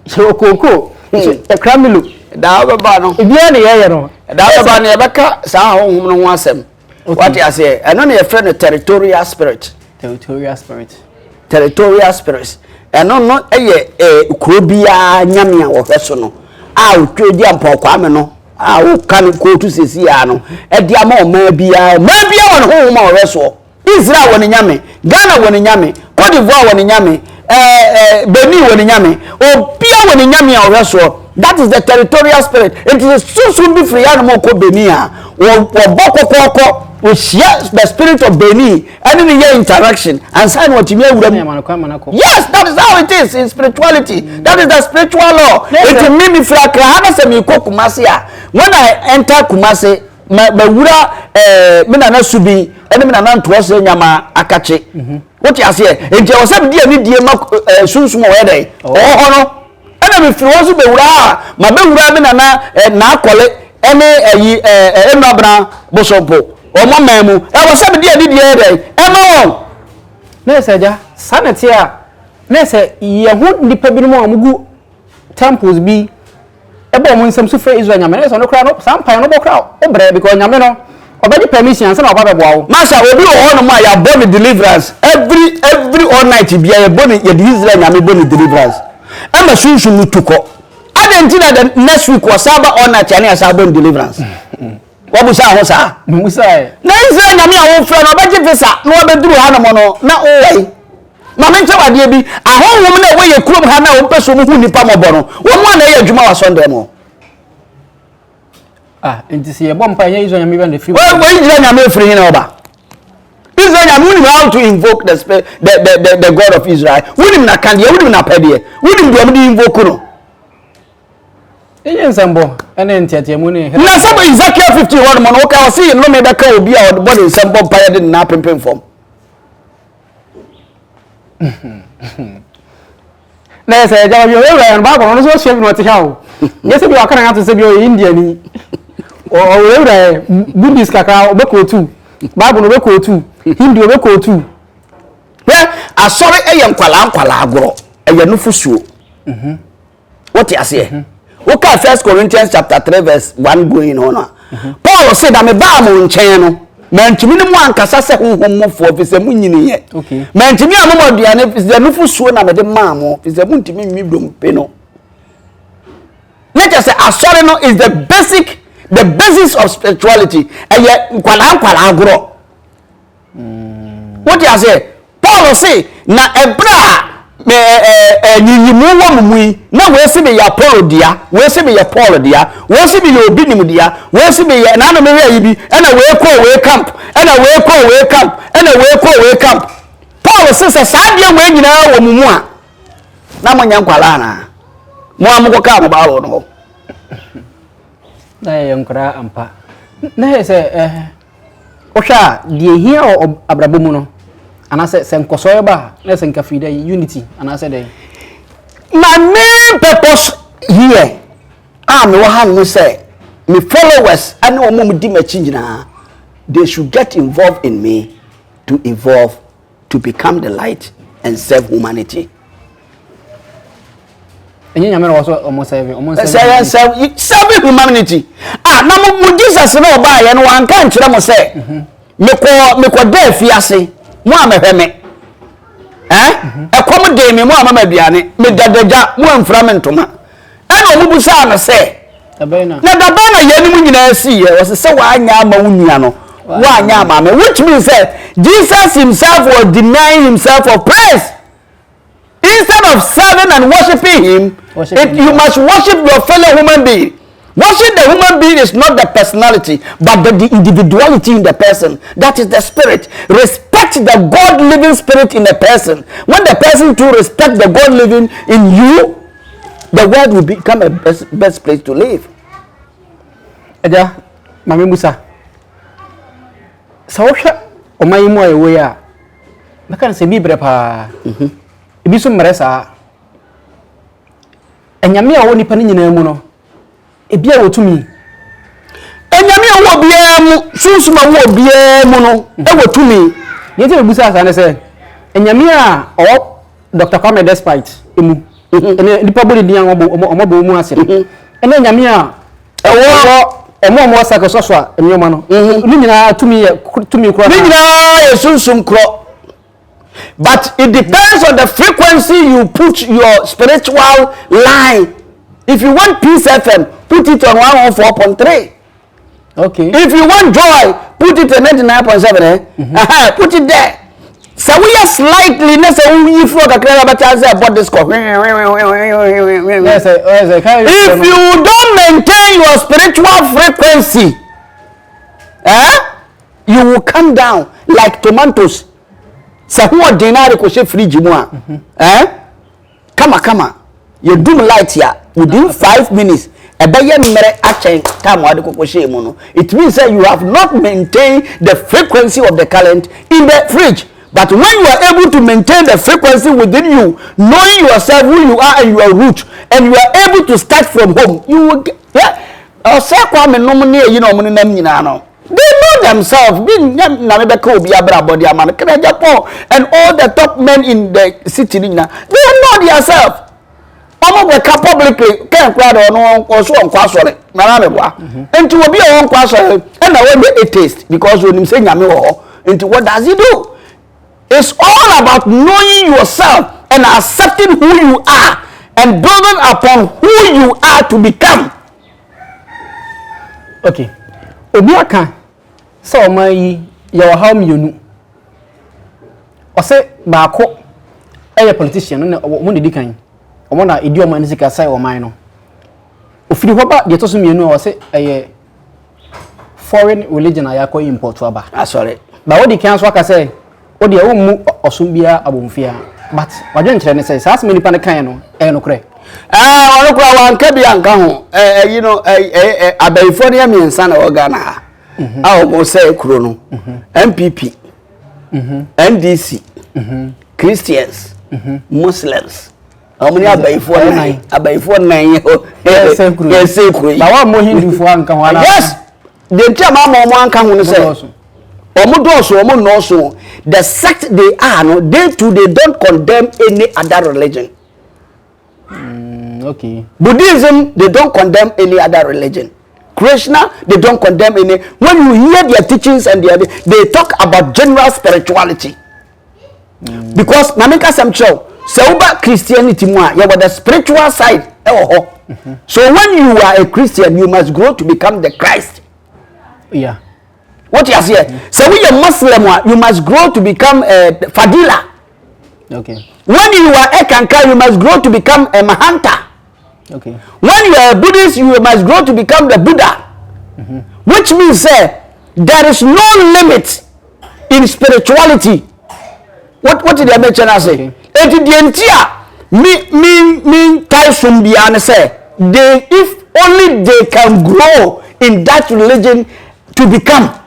so okoko e kramilu da ba no bia ne ye no da ba ne beka sa honhom no ho asem what you say eno ne ye friend territorial spirit eno no eye kuro bia nyame a wo hweso no a otwedi ampa kwa me no a wo kan ko tu sesi ya no e dia ma o ma bia won honhom a wo hweso Israel won nyame Ghana won nyame Cote d'Ivoire won nyame Benin won nyame obia won nyame a wo hweso. That is the territorial spirit. It is so be free animal ko Benin a wo bokokoko we share the spirit of Benin and in the interaction and sign what you mean. Yes, that is how it is in spirituality. That is the spiritual law. It mean me flakra hana se me ko Kumasi a when I enter Kumasi me wura me na subi ene me na ntose nyama akache. What you say? Enti o se die ni die ma sunsun o yedai. Oh no. Ena me fi wo so be wura ma be wura me na akole ene ayi enabra bosompo. Omo memu e wo se be die die yedai. Ema na se ja sanity a na se ye ho nipa bi no amugu temples bi ebe mo nsem so free Israel nyame na so no kra no sampan no bokra o bre because nyame no obedi permission se na oba bebo awo masha obi o hono ma ya born deliverance every all night bia ya born ya Israel nyame born deliverance ama sunsun mutuko adentina the next week was saba all night ya na saba born deliverance wabusa ho sa musa na Israel nyame a wo fra no obeje visa no obeduru ha no mo no na o wai ma me nche wade bi ahonhom na we ye kurom ha na wo peso mu hu nipa mo bono wo mo na ye adwuma wa Sunday mo enti se ye bompa ye Israel nyame be the free we Israel nyame free hin oba Israel nyame we know how to invoke the God of Israel we nim na kan ye we nim na pede we nim do am invoke no enye nsambo ene ntiatia mu ne na sabo Ezekiel 51 mo no ka o see no me be ka obi a body nsambo pa ye de na pempem form na se ja bi o we ba ko no so chef no ti ha o ye se bi wa kana to se bi o India ni o we Budhist kaka o be ko tu Bible no be ko tu Hindu be ko tu asori eye nkwala agoro eye nufusuo what you say okay 1 Corinthians chapter 3 verse 1 going on Paul said that me ba mo nchen no mantimi ni mu ankasa se honhom mo fo fi se mu nyini ye okay mantimi amomo duane fi se nufusuo na me de maamo fi se mu ntimi nwidom pe no let us say asori no is the basis of spirituality eye nkwala agoro what you say Paul say na ebra nyiyimu wo mumui na we se be ya Paul dia we se be ya Paul dia we se be ya obi nim dia we se be ya na no me yi bi na we camp Paul say sa dia we nyina wo mumu a na mo nyankwala na mo amko ka mo ba ro no na yankura ampa na se osha die hia abrabomu no anase se nkoso ba na se nkafida unity anase dey my main purpose here me wa han no say me followers and omo di machi nyina they should get involved in me to evolve to become the light and serve humanity Enye nyame na so almost 7 serve humanity. Na mo Jesus na oba ye no wan kan kire mo say mekọ da afiase mo amehweme ekom de me mo amama aduane me dadaja mo amfra me ntoma ena omubu sa na say na dabana yanimu nyina si ye o se wa anya ama wunua no wa anya ama me, which means that Jesus himself was denying himself of praise. Instead of serving and worshiping him, you must worship your fellow human being. Worship the human being is not the personality, but the individuality in the person. That is the spirit. Respect the God-living spirit in the person. When the person too respect the God living in you, the world will become a best place to live. Agya, Mami Musa. Sawosha omayimu ayewe ya. Maka se bibre pa. Ebiso mresa. Enyame a wo nipa ni nyina mu no. Ebia wotumi. Enyame a wo bia mu, sunsuma wo bia mu no, e wotumi. Yete bebusa asa ne se. Enyame a o Dr. Kwame Despite emu. Ene nipa bodi dian omobo mu ase. Ene enyame a omo sakoso a enyoma no. Ni nyina tumi kro. Ni nyina ye sunsum kro. But it depends on the frequency you put your spiritual line. If you want peace FM, put it on 104.3. Okay. If you want joy, put it on 99.7. Put it there. So we are slightly if you don't maintain your spiritual frequency, you will come down like tomatoes. So who are dinari ko she fridge mu a kama you do light here within 5 minutes ebeye mere achen time wade ko she mu no. It means that you have not maintained the frequency of the current in the fridge. But when you are able to maintain the frequency within you, knowing yourself, who you are and your root, and you are able to start from home, you will get, they know themselves. And all the top men in the city, they know themselves. Publicly, can't crowd or so on Quasore, and to be on Quasore, and I will a taste because when you say into what does he do? It's all about knowing yourself and accepting who you are and building upon who you are to become. Okay. Obiaka so my your how you o say baako a politician na mo dey kan o mo na idioma ni sika sai o man no ofiri ho ba de to so mienu o say foreign religion ayako import aba. Sorry. Ba wo di kan so aka say o de o mu osumbia abomfia but wadwen kire ne say sas many pan kan no no kure ono kura wan ka bi anka ho you know abaifo ne miensa na ogana a o say kuro no MPP NDC Christians Muslims omuni abaifo nan yes kuro ba wa mo hindufo anka ho ana yes de ntia mo anka ho ne say the sect they are, no, they too, they don't condemn any other religion. Okay. Buddhism, they don't condemn any other religion. Krishna, they don't condemn any. When you hear their teachings and they talk about general spirituality. Because Namika Samcho, Sauba Christianity, you have the spiritual side. So when you are a Christian, you must grow to become the Christ. Yeah. What you say? So when you're Muslim, you must grow to become a Fadila. Okay. When you are a Kanka, you must grow to become a Mahanta. Okay. When you are a Buddhist, you must grow to become the Buddha. Which means there is no limit in spirituality. What did I mention? I say? If only they can grow in that religion to become.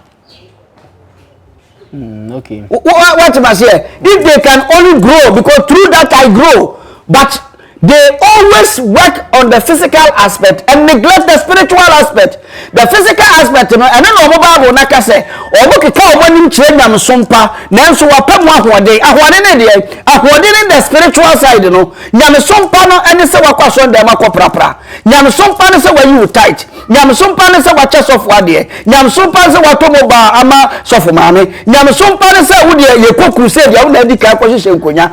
Okay. What am I saying? If they can only grow, because through that I grow, but they always work on the physical aspect and neglect the spiritual aspect. The physical aspect, and then no Bible naka say, or look at how one nyam sompa, nanso wapem ahode, ahode in the spiritual side, you know. Nyam sompa no any say wakwaso dem akoprapra. Nyam sompa no say where you tight. Nyam sompa no say wacha sofo ade. Nyam sompa say watomo ba ama sofo mame. Nyam sompa no say wo de ye crusade ya wo na di kai kwahye nkonya.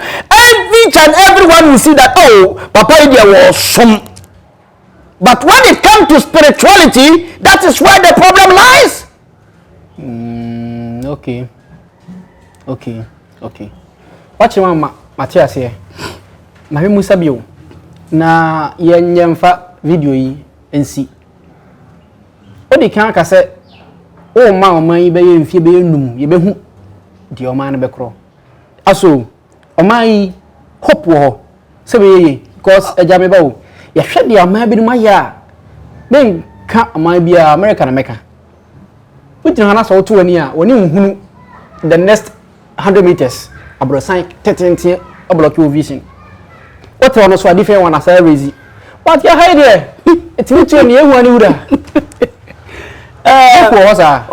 Each and everyone will see that, oh, Papa India was some. But when it comes to spirituality, that is where the problem lies. Okay. Watch your mama, Matthias here. My Musa Bio. Na yemfa video yi nsi. Odi kan ka se o ma o man yi be yemfie be num ye be hu di o man be kro. Aso o man yi hope wo se be because ejame ba wo ye hwe de o man bi no ya ben ka o man bi America na Mecca. Wuti na so to ani a woni nhunu the next 100 meters abro sign 30 ablo ki vision. What one so a different one as I raise. But you hide there. It's me to any one who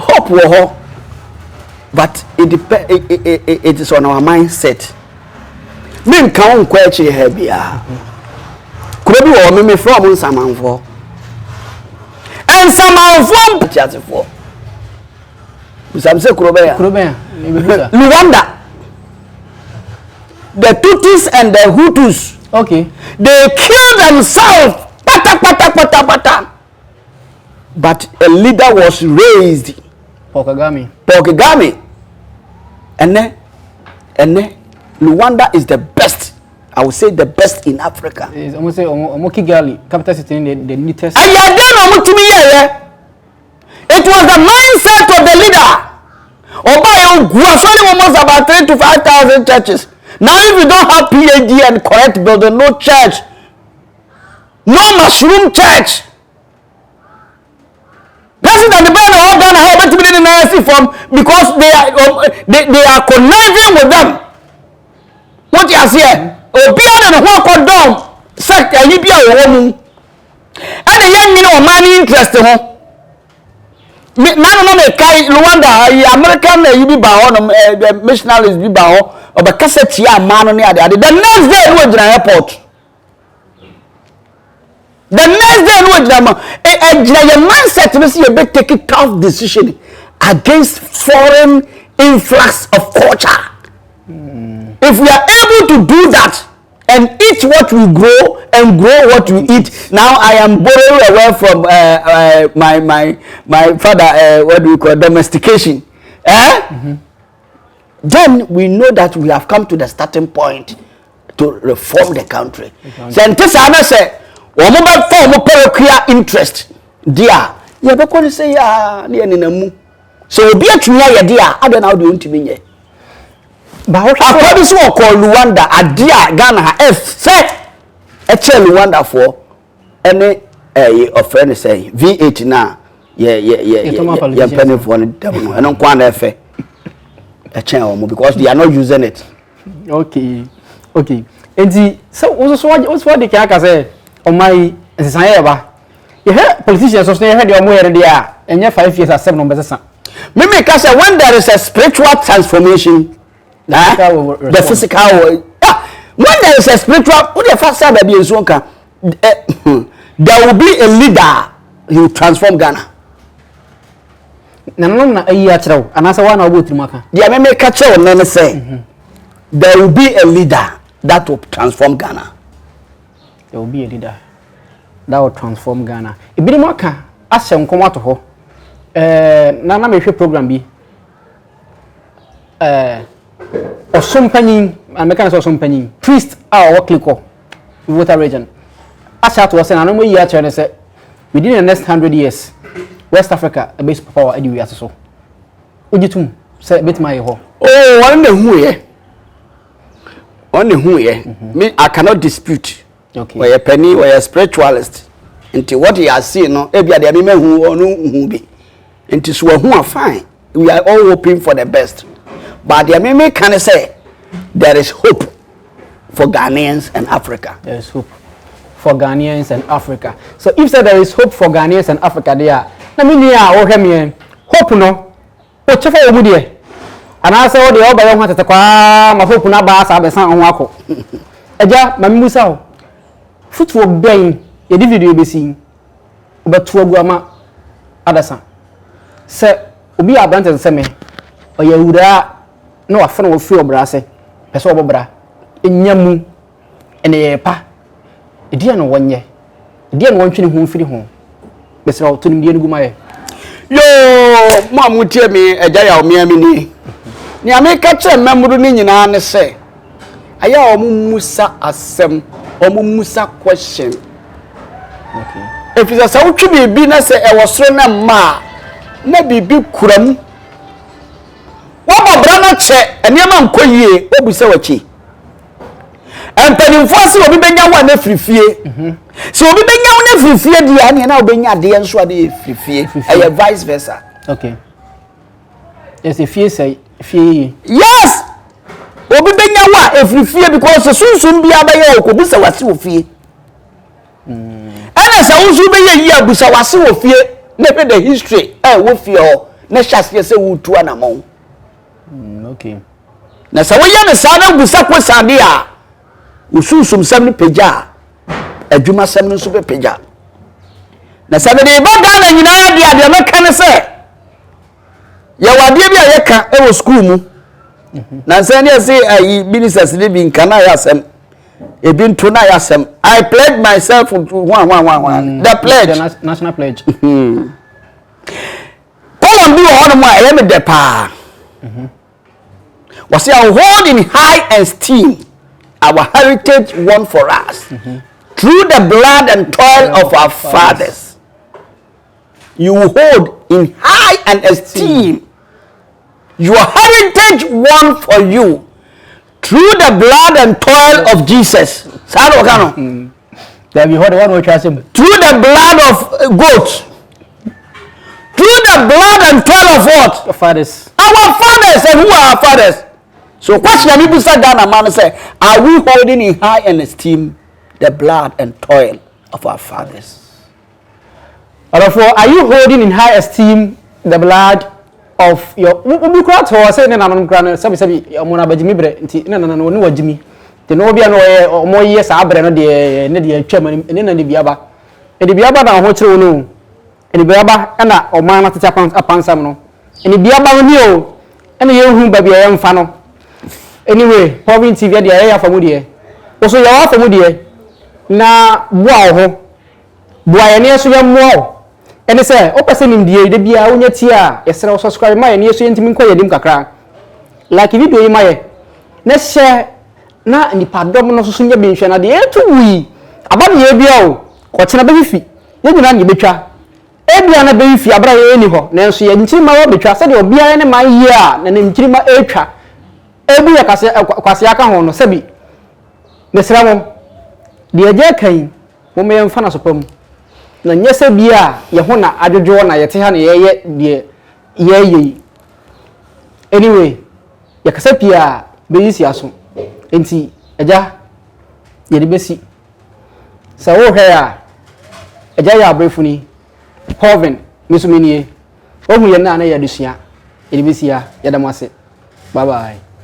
hope wo but it is on our mindset. Men kan kwa chi ha bia. Kuro bi wo me from Nsamanfo. And Nsamanfo Patiatifo. Bisamse kuro be ya. Rwanda. The Tutsis and the Hutus. Okay. They kill themselves. Pata. But a leader was raised. Paul Kagame. And then Rwanda is the best. I would say the best in Africa. Is almost say Kigali, capital city in the neatest. And it was the mindset of the leader. Almost about 3,000 to 5,000 churches. Now if you don't have PhD and correct building, no church, no mushroom church. That's it, and the brother all done how much in the from because they are conniving with them. What you say? Obiara and walk on down sect and you be a woman. And the young men or money interest ho. None of carry Rwanda, American you be by missionaries be by or the cassette ya man near the next day we the airport. The next day we a mindset to see a big take a tough decision against foreign influx of culture. If we are able to do that and eat what we grow and grow what we eat, now I am borrowing away from my father. What do we call domestication? Then we know that we have come to the starting point to reform the country. Sentence say, "Omo form parochial interest, dear." You be going to say, "Yeah, near ninamu." So be a tuya dear. I don't know how do you want to be. But according to what called Rwanda, a dear Ghana, a child Rwanda for any offend say V8 now. Yeah, penny for them. I don't want to a channel because they are not using it. Okay. And so what the character say on my desire. You heard politicians so heard your more there and 5 years as 7 numbers. Maybe say when there is a spiritual transformation, the physical when there is a spiritual, what the first time be there will be a leader who will transform Ghana. Na ayi achrew anasa wana obo trimaka dia me make catch on say there will be a leader that will transform Ghana. There will be a leader that will transform Ghana. Ibiri maka asye nkomo ato ho na mehwe program bi osompanyin ameka na osompanyin priest a wo kliko water region asya to say na no mo yi achre ne say within the next 100 years West Africa a base power anywhere so. Ujitum say bit my ho. Oh, one the who me I cannot dispute. Okay. Where a penny, where a spiritualist. Until what he has seen, no, every other me who or no who be. Until so who are fine. We are all hoping for the best. But the me can say there is hope for Ghanaians and Africa. There is hope. for Ghanaians and Africa. So if there is hope for Ghanaians and Africa there, na me nia o hweme hope no o chefa o mu de ana say o de o ba yo hwatete kwa ma hope na ba sa be san ho akọ eja ma musa o futuo ben ye di video be sin o ba tuo guama adasa se obi abante se me o ya wura na wa fa na wo fi obra se pese obobra enyamu ene pa edia no wonye edia no wontwe ne ho mfiri ho besra o tonim die no gumaye yo mo amutie me Agya Yaw ni ameka che memuru ni nyina ne se aya o musa asem o musa question okay if is a wotwe bibi na se e wosoro na ma na bibi kuram wo bobra na che eniema nkoyie obuse wachi empanimfo se obi benya wa na frifie se obi benya wa na frifie dia ne na obenya de enso ade frifie e vice versa okay yes if you say fie yes obi benya wa frifie because sunsun bia ba ye okobusa wase wo fie ana sa unsu be ye yi abusa wase wo fie na pe the history wo fie ho na hyase se wo tu anamon okay na sa wo ye ne sa na busa ko sade a ususum sam ni peja adwuma sam ni so be peja na sa de ba ga na nyina ya de meka ne se ya wade bia ye ka e wo school mu na se ne se ayi ministers ni bi nka na ya sem e bi nto na ya sem I pledge myself to one the pledge the national pledge Paul bi ho no mo e me de pa was I hold in high esteem our heritage won for us through the blood and toil of our fathers. You hold in high and esteem your heritage won for you through the blood and toil of Jesus. There we heard one which has him. Through the blood of goats. Through the blood and toil of what? Our fathers. Our fathers. And who are our fathers? So question people sat down and man say, are we holding in high and esteem the blood and toil of our fathers? Therefore, are you holding in high esteem the blood of your Ubukwat or say Nanan Gran Sabi Mona Bajimi Bre no Wajimi? The Nobia no more years Abre no the Nedia Chairman in the Biaba. And the Biaba and Hotel no. And the Biaba and or man at upon some. And the Biaba no. And you whom baby I am fano. Anyway, PaulVin TV the area for Mudie. Also, you are for Mudie. Na wow, boy, near so young more. And they say, Open in the Bia, Unetia, yes, I'll subscribe my near so intimate dim kakra. Like if you do my next share na ni padom no so nya benhwe na de etu wi abam ye bia o chena be fi ye nyina ni betwa ebia na be fi abra ye ni ho na nso ye nchirima wo betwa se de obia ne man ye a na ne nchirima etwa ebu ya kwase aka ho no sebi mesra mo de eje kan wo me mfa na sopam na nyese bia ye ho na adwodwo na ye te ha na ye de ye anyway ya kasa pia be yisi aso enti Agya ye de besi sa wo hwe a Agya Yaw Brefo ni PaulVin mesumenie ohu ye na na ya desua ye de besi ya ya da mo ase bye bye.